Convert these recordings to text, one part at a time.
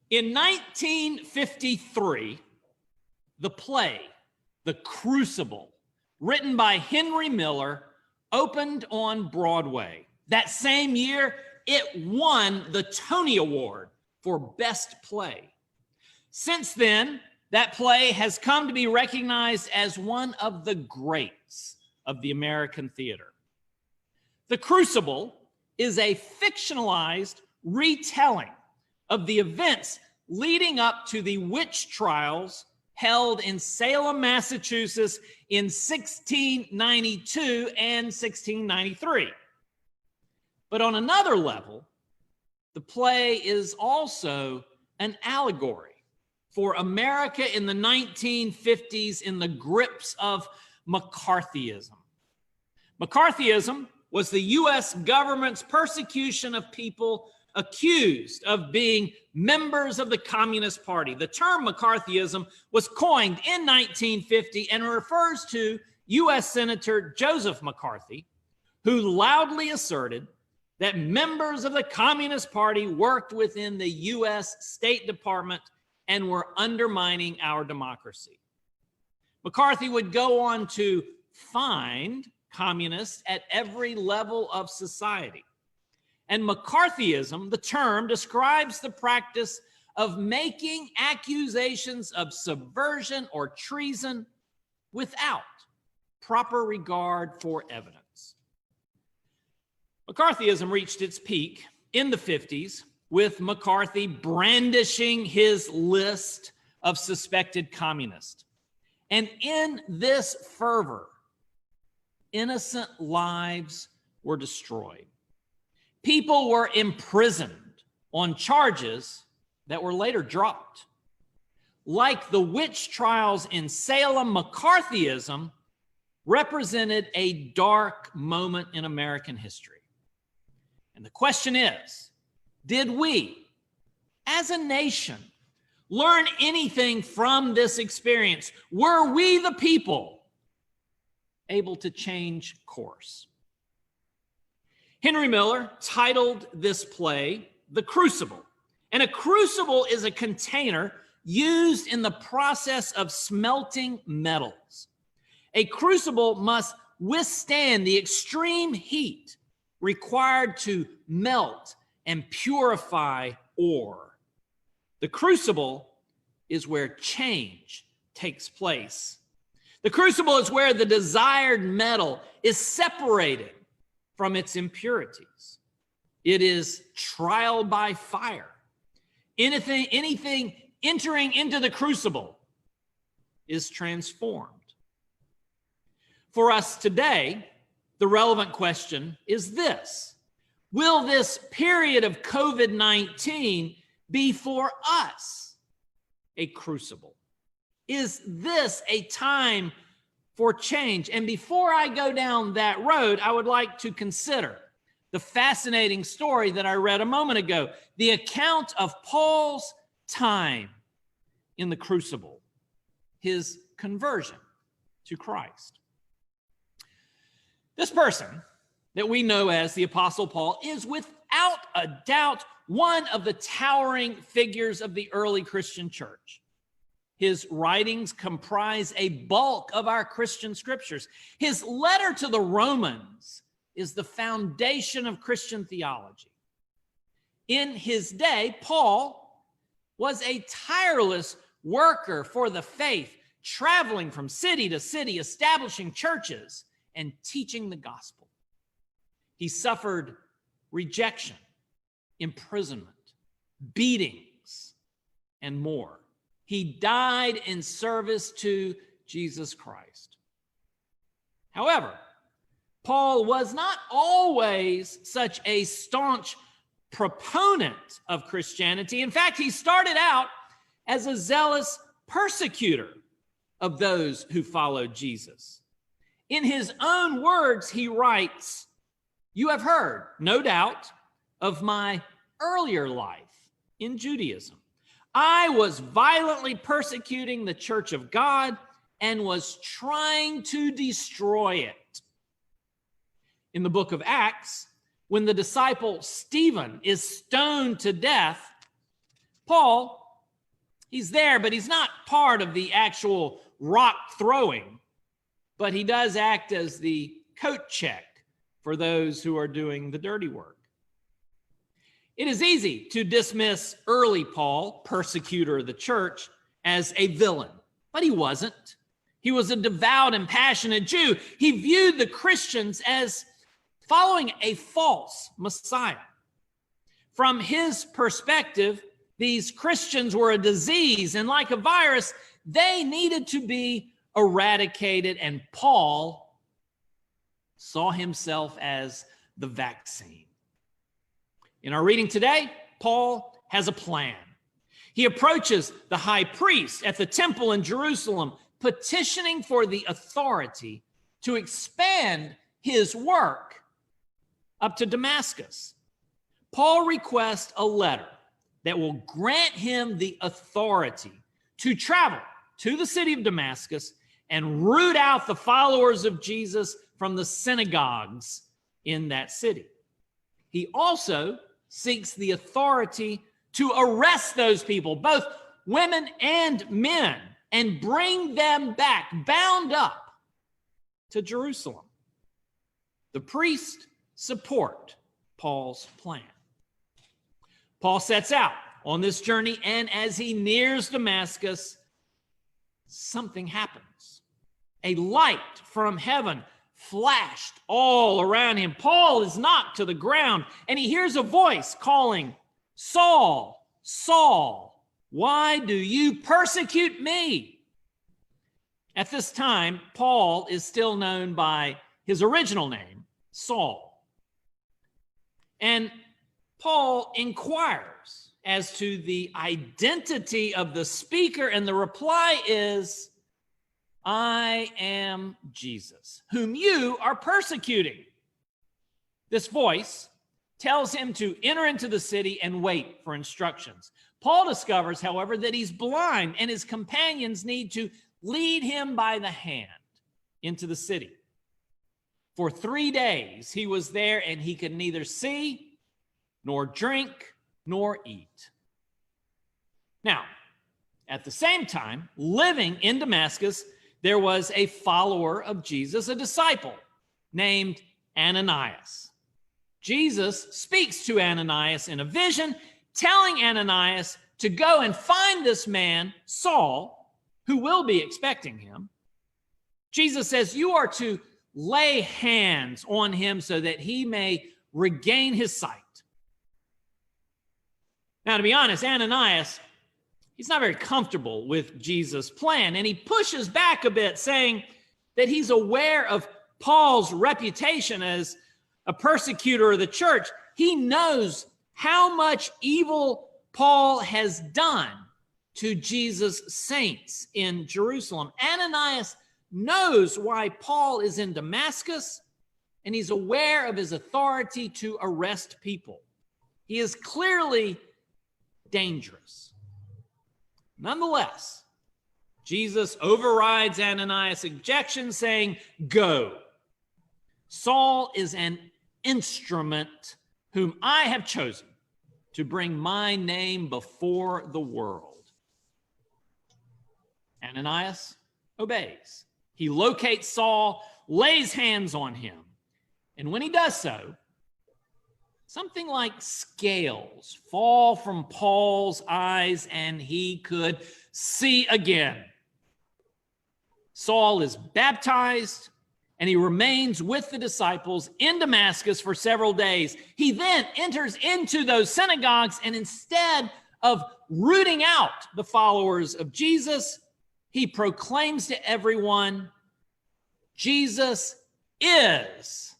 In 1953, the play, The Crucible, written by Henry Miller, opened on Broadway. That same year, it won the Tony Award for Best Play. Since then, that play has come to be recognized as one of the greats of the American theater. The Crucible is a fictionalized retelling of the events leading up to the witch trials held in Salem, Massachusetts in 1692 and 1693. But on another level, the play is also an allegory for America in the 1950s in the grips of McCarthyism. McCarthyism was the U.S. government's persecution of people accused of being members of the Communist Party. The term McCarthyism was coined in 1950 and refers to U.S. Senator Joseph McCarthy, who loudly asserted that members of the Communist Party worked within the U.S. State Department and were undermining our democracy. McCarthy would go on to find communists at every level of society. And McCarthyism, the term, describes the practice of making accusations of subversion or treason without proper regard for evidence. McCarthyism reached its peak in the 50s with McCarthy brandishing his list of suspected communists. And in this fervor, innocent lives were destroyed. People were imprisoned on charges that were later dropped. Like the witch trials in Salem, McCarthyism represented a dark moment in American history. And the question is, did we, as a nation, learn anything from this experience? Were we the people able to change course? Henry Miller titled this play, The Crucible. And a crucible is a container used in the process of smelting metals. A crucible must withstand the extreme heat required to melt and purify ore. The crucible is where change takes place. The crucible is where the desired metal is separated from its impurities. It is trial by fire. Anything entering into the crucible is transformed. For us today, the relevant question is this: will this period of COVID-19 be for us a crucible? Is this a time for change? And before I go down that road, I would like to consider the fascinating story that I read a moment ago, the account of Paul's time in the crucible, his conversion to Christ. This person that we know as the Apostle Paul is without a doubt one of the towering figures of the early Christian church. His writings comprise a bulk of our Christian scriptures. His letter to the Romans is the foundation of Christian theology. In his day, Paul was a tireless worker for the faith, traveling from city to city, establishing churches and teaching the gospel. He suffered rejection, imprisonment, beatings, and more. He died in service to Jesus Christ. However, Paul was not always such a staunch proponent of Christianity. In fact, he started out as a zealous persecutor of those who followed Jesus. In his own words, he writes, "You have heard, no doubt, of my earlier life in Judaism. I was violently persecuting the church of God and was trying to destroy it." In the book of Acts, when the disciple Stephen is stoned to death, Paul He's there, but he's not part of the actual rock throwing, but he does act as the coat check for those who are doing the dirty work. It is easy to dismiss early Paul, persecutor of the church, as a villain, but he wasn't. He was a devout and passionate Jew. He viewed the Christians as following a false Messiah. From his perspective, these Christians were a disease, and like a virus, they needed to be eradicated, and Paul saw himself as the vaccine. In our reading today, Paul has a plan. He approaches the high priest at the temple in Jerusalem, petitioning for the authority to expand his work up to Damascus. Paul requests a letter that will grant him the authority to travel to the city of Damascus and root out the followers of Jesus from the synagogues in that city. He also seeks the authority to arrest those people, both women and men, and bring them back, bound up, to Jerusalem. The priests support Paul's plan. Paul sets out on this journey, and as he nears Damascus, something happens. A light from heaven flashed all around him. Paul is knocked to the ground, and he hears a voice calling, "Saul, Saul, why do you persecute me?" At this time, Paul is still known by his original name, Saul. And Paul inquires as to the identity of the speaker, and the reply is, "I am Jesus, whom you are persecuting." This voice tells him to enter into the city and wait for instructions. Paul discovers, however, that he's blind, and his companions need to lead him by the hand into the city. For 3 days he was there, and he could neither see nor drink nor eat. Now, at the same time, living in Damascus, there was a follower of Jesus, a disciple named Ananias. Jesus speaks to Ananias in a vision, telling Ananias to go and find this man, Saul, who will be expecting him. Jesus says, "You are to lay hands on him so that he may regain his sight." Now, to be honest, Ananias, he's not very comfortable with Jesus' plan, and he pushes back a bit, saying that he's aware of Paul's reputation as a persecutor of the church. He knows how much evil Paul has done to Jesus' saints in Jerusalem. Ananias knows why Paul is in Damascus, and he's aware of his authority to arrest people. He is clearly dangerous. Nonetheless, Jesus overrides Ananias' objection, saying, "Go. Saul is an instrument whom I have chosen to bring my name before the world." Ananias obeys. He locates Saul, lays hands on him, and when he does so, something like scales fall from Paul's eyes, and he could see again. Saul is baptized, and he remains with the disciples in Damascus for several days. He then enters into those synagogues, and instead of rooting out the followers of Jesus, he proclaims to everyone, Jesus is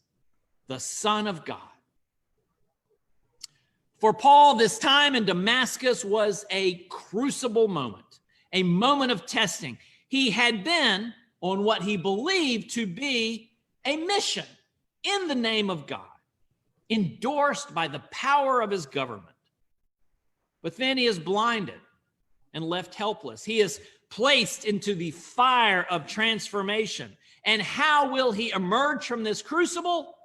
the Son of God. For Paul, this time in Damascus was a crucible moment, a moment of testing. He had been on what he believed to be a mission in the name of God, endorsed by the power of his government. But then he is blinded and left helpless. He is placed into the fire of transformation. And how will he emerge from this crucible?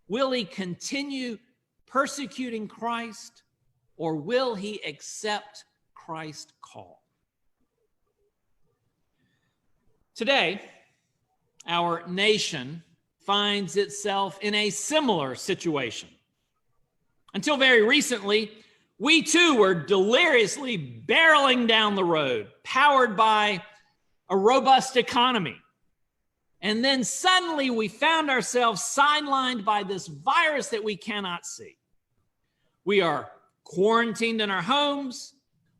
Will he continue persecuting Christ, or will he accept Christ call. Today, our nation finds itself in a similar situation. Until very recently, we too were deliriously barreling down the road, powered by a robust economy. And then suddenly we found ourselves sidelined by this virus that we cannot see. We are quarantined in our homes,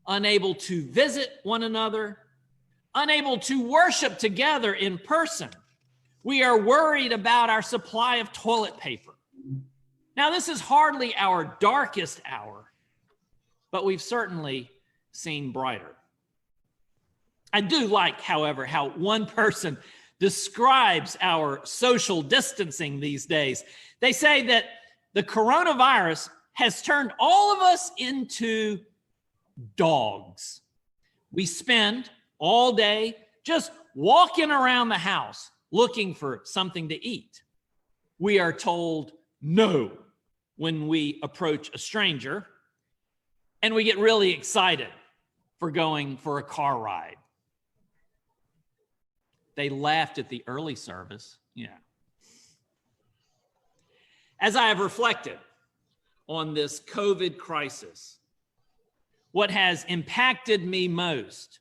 unable to visit one another, unable to worship together in person. We are worried about our supply of toilet paper. Now, this is hardly our darkest hour, but we've certainly seen brighter. I do like, however, how one person describes our social distancing these days. They say that the coronavirus has turned all of us into dogs. We spend all day just walking around the house looking for something to eat. We are told no when we approach a stranger, and we get really excited for going for a car ride. They laughed at the early service. Yeah. As I have reflected on this COVID crisis, what has impacted me most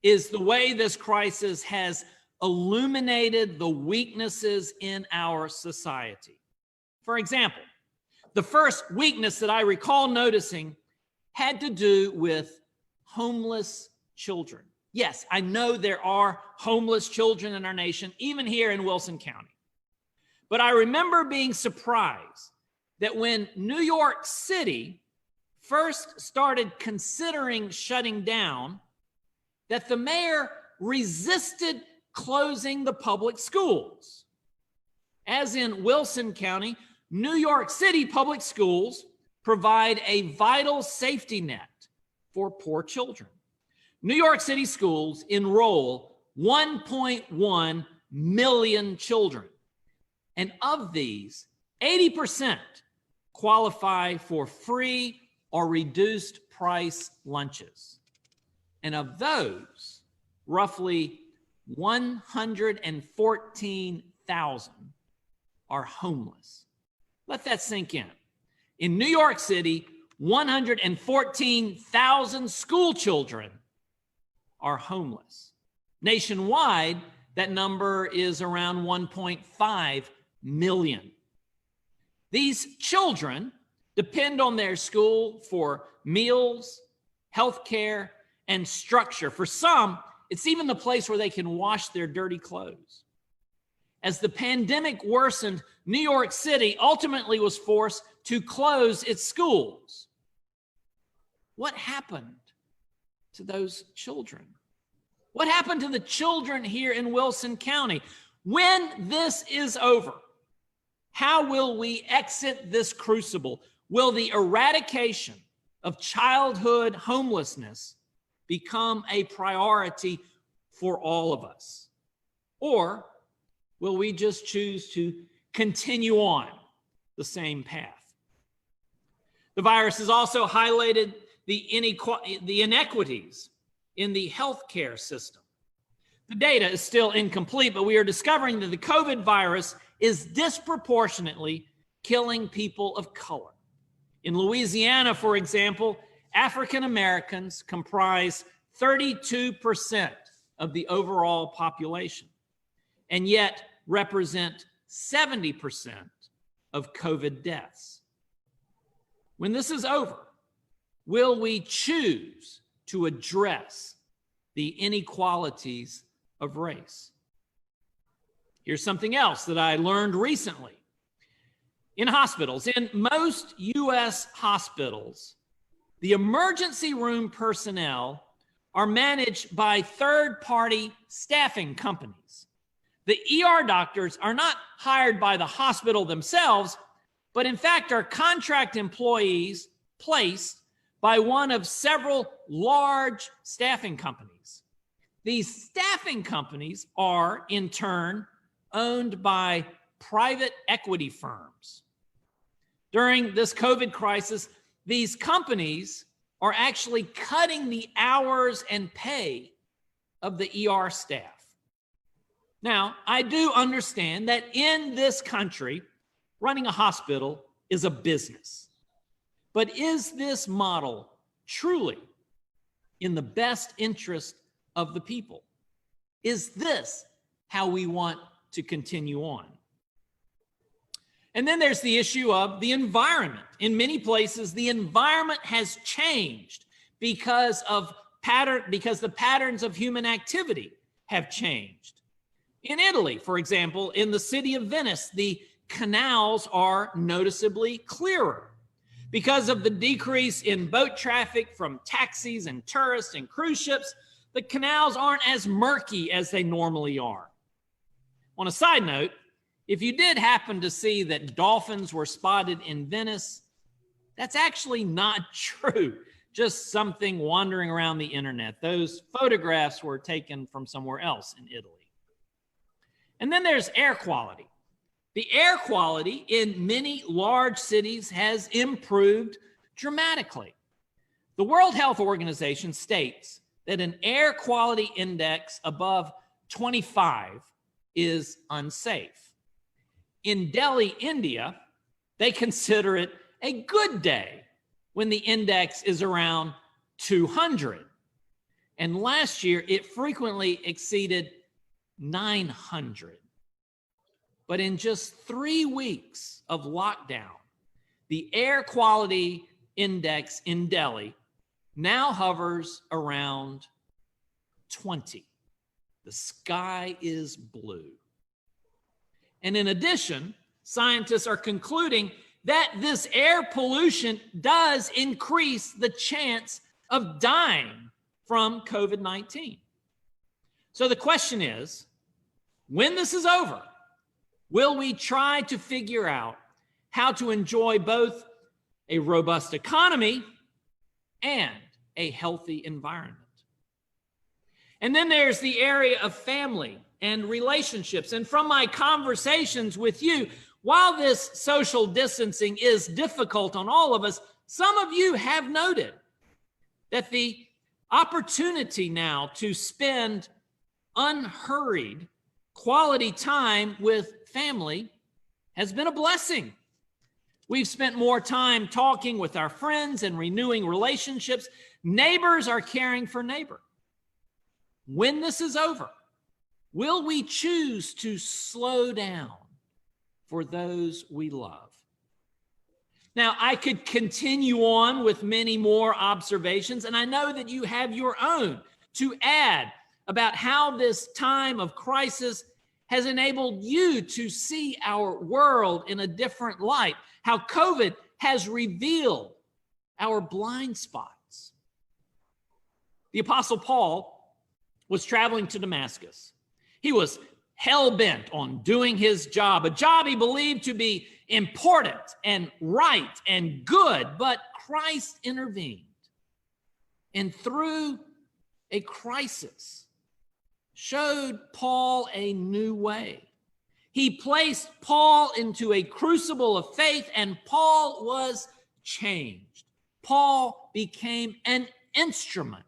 is the way this crisis has illuminated the weaknesses in our society. For example, the first weakness that I recall noticing had to do with homeless children. Yes, I know there are homeless children in our nation, even here in Wilson County. But I remember being surprised that when New York City first started considering shutting down, that the mayor resisted closing the public schools. As in Wilson County, New York City public schools provide a vital safety net for poor children. New York City schools enroll 1.1 million children. And of these, 80% qualify for free or reduced price lunches. And of those, roughly 114,000 are homeless. Let that sink in. In New York City, 114,000 school children are homeless. Nationwide, that number is around 1.5 million. These children depend on their school for meals, health care, and structure. For some, it's even the place where they can wash their dirty clothes. As the pandemic worsened, New York City ultimately was forced to close its schools. What happened to those children? What happened to the children here in Wilson County? When this is over, how will we exit this crucible? Will the eradication of childhood homelessness become a priority for all of us? Or will we just choose to continue on the same path? The virus has also highlighted the inequities in the healthcare system. The data is still incomplete, but we are discovering that the COVID virus is disproportionately killing people of color. In Louisiana, for example, African Americans comprise 32% of the overall population, and yet represent 70% of COVID deaths. When this is over, will we choose to address the inequalities of race? Here's something else that I learned recently. In hospitals, in most U.S. hospitals, the emergency room personnel are managed by third-party staffing companies. The ER doctors are not hired by the hospital themselves, but in fact are contract employees placed by one of several large staffing companies. These staffing companies are, in turn, owned by private equity firms. During this COVID crisis, these companies are actually cutting the hours and pay of the ER staff. Now, I do understand that in this country, running a hospital is a business. But is this model truly in the best interest of the people? Is this how we want to continue on? And then there's the issue of the environment. In many places, the environment has changed because the patterns of human activity have changed. In Italy, for example, in the city of Venice, the canals are noticeably clearer because of the decrease in boat traffic from taxis and tourists and cruise ships. The canals aren't as murky as they normally are. On a side note, if you did happen to see that dolphins were spotted in Venice, that's actually not true. Just something wandering around the internet. Those photographs were taken from somewhere else in Italy. And then there's air quality. The air quality in many large cities has improved dramatically. The World Health Organization states that an air quality index above 25 is unsafe. In Delhi, India, they consider it a good day when the index is around 200. And last year, it frequently exceeded 900. But in just 3 weeks of lockdown, the air quality index in Delhi now hovers around 20. The sky is blue. And in addition, scientists are concluding that this air pollution does increase the chance of dying from COVID-19. So the question is, when this is over, will we try to figure out how to enjoy both a robust economy and a healthy environment? And then there's the area of family and relationships. And from my conversations with you, while this social distancing is difficult on all of us, some of you have noted that the opportunity now to spend unhurried quality time with family has been a blessing. We've spent more time talking with our friends and renewing relationships. Neighbors are caring for neighbor. When this is over, will we choose to slow down for those we love? Now, I could continue on with many more observations, and I know that you have your own to add about how this time of crisis has enabled you to see our world in a different light, how COVID has revealed our blind spots. The Apostle Paul was traveling to Damascus. He was hell-bent on doing his job, a job he believed to be important and right and good, but Christ intervened. And through a crisis, showed Paul a new way. He placed Paul into a crucible of faith, and Paul was changed. Paul became an instrument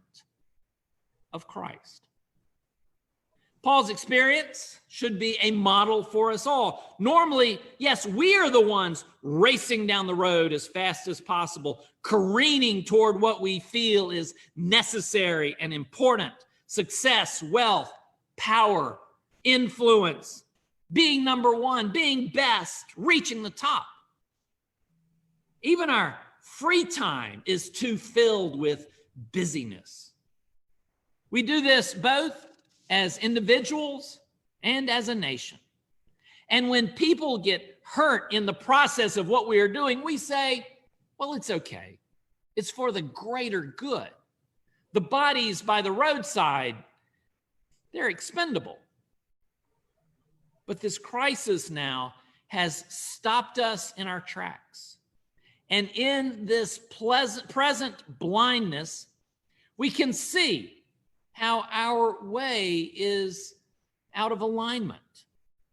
of Christ. Paul's experience should be a model for us all. Normally, yes, we are the ones racing down the road as fast as possible, careening toward what we feel is necessary and important: success, wealth, power, influence, being number one, being best, reaching the top. Even our free time is too filled with busyness. We do this both as individuals and as a nation. And when people get hurt in the process of what we are doing, we say, well, it's okay. It's for the greater good. The bodies by the roadside, they're expendable. But this crisis now has stopped us in our tracks. And in this present blindness, we can see how our way is out of alignment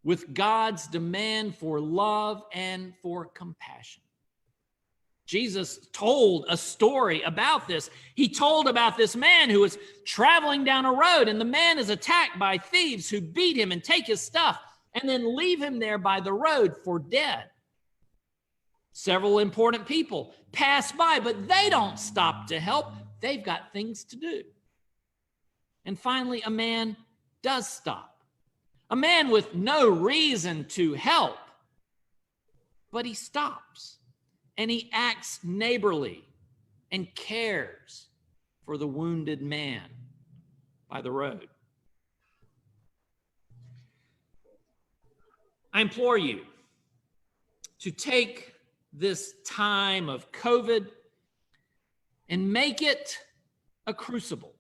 with God's demand for love and for compassion. Jesus told a story about this. He told about this man who was traveling down a road, and the man is attacked by thieves who beat him and take his stuff and then leave him there by the road for dead. Several important people pass by, but they don't stop to help. They've got things to do. And finally, a man does stop. A man with no reason to help, but he stops and he acts neighborly and cares for the wounded man by the road. I implore you to take this time of COVID and make it a crucible.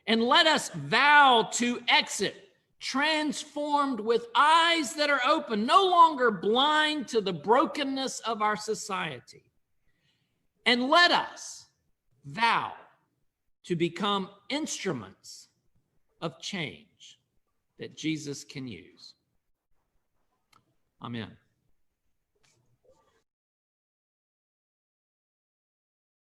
And let us vow to exit transformed with eyes that are open, no longer blind to the brokenness of our society. And let us vow to become instruments of change that Jesus can use. Amen.